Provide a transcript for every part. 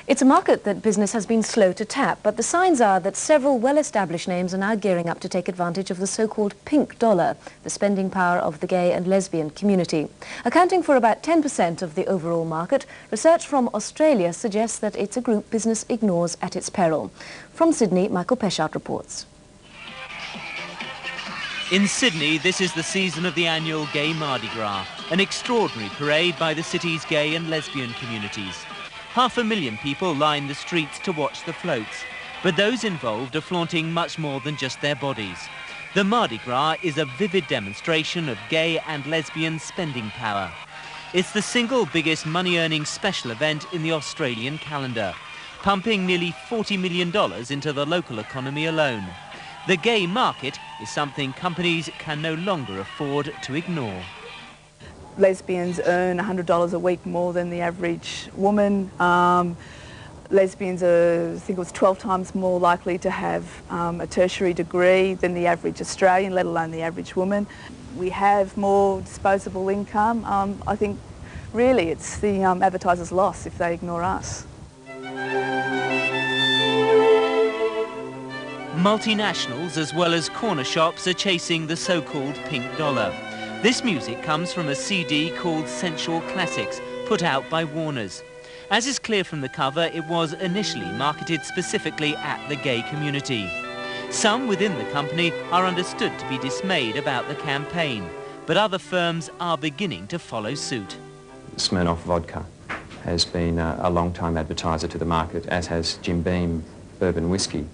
It's a market that business has been slow to tap, but the signs are that several well-established names are now gearing up to take advantage of the so-called pink dollar, the spending power of the gay and lesbian community. Accounting for about 10% of the overall market, research from Australia suggests that it's a group business ignores at its peril. From Sydney, Michael Peshat reports. In Sydney, this is the season of the annual Gay Mardi Gras, an extraordinary parade by the city's gay and lesbian communities. 500,000 people line the streets to watch the floats, but those involved are flaunting much more than just their bodies. The Mardi Gras is a vivid demonstration of gay and lesbian spending power. It's the single biggest money-earning special event in the Australian calendar, pumping nearly $40 million into the local economy alone. The gay market is something companies can no longer afford to ignore. Lesbians earn $100 a week more than the average woman. Lesbians are, I think it was 12 times more likely to have a tertiary degree than the average Australian, let alone the average woman. We have more disposable income. I think really it's the advertisers' loss if they ignore us. Multinationals as well as corner shops are chasing the so-called pink dollar. This music comes from a CD called Sensual Classics, put out by Warner's. As is clear from the cover, it was initially marketed specifically at the gay community. Some within the company are understood to be dismayed about the campaign, but other firms are beginning to follow suit. Smirnoff Vodka has been a long-time advertiser to the market, as has Jim Beam Bourbon Whiskey.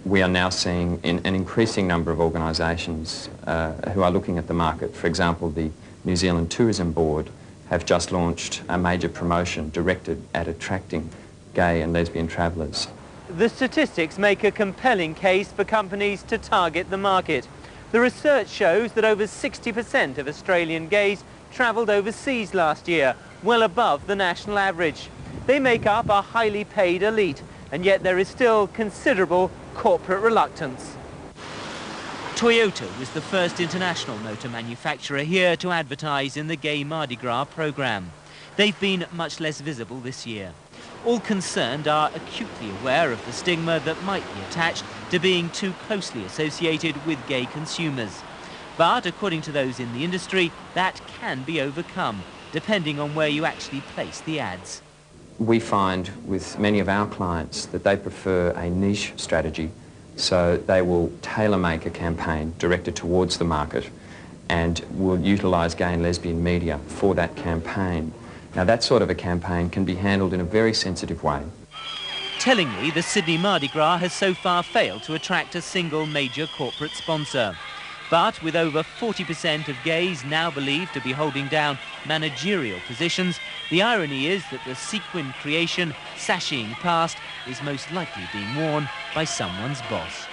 We are now seeing an increasing number of organisations who are looking at the market. For example, the New Zealand Tourism Board have just launched a major promotion directed at attracting gay and lesbian travellers. The statistics make a compelling case for companies to target the market. The research shows that over 60% of Australian gays travelled overseas last year, well above the national average. They make up a highly paid elite, and yet there is still considerable corporate reluctance. Toyota was the first international motor manufacturer here to advertise in the Gay Mardi Gras programme. They've been much less visible this year. All concerned are acutely aware of the stigma that might be attached to being too closely associated with gay consumers. But according to those in the industry, that can be overcome, depending on where you actually place the ads. We find with many of our clients that they prefer a niche strategy, so they will tailor-make a campaign directed towards the market and will utilise gay and lesbian media for that campaign. Now that sort of a campaign can be handled in a very sensitive way. Tellingly, the Sydney Mardi Gras has so far failed to attract a single major corporate sponsor. But with over 40% of gays now believed to be holding down managerial positions, the irony is that the sequin creation sashaying past is most likely being worn by someone's boss.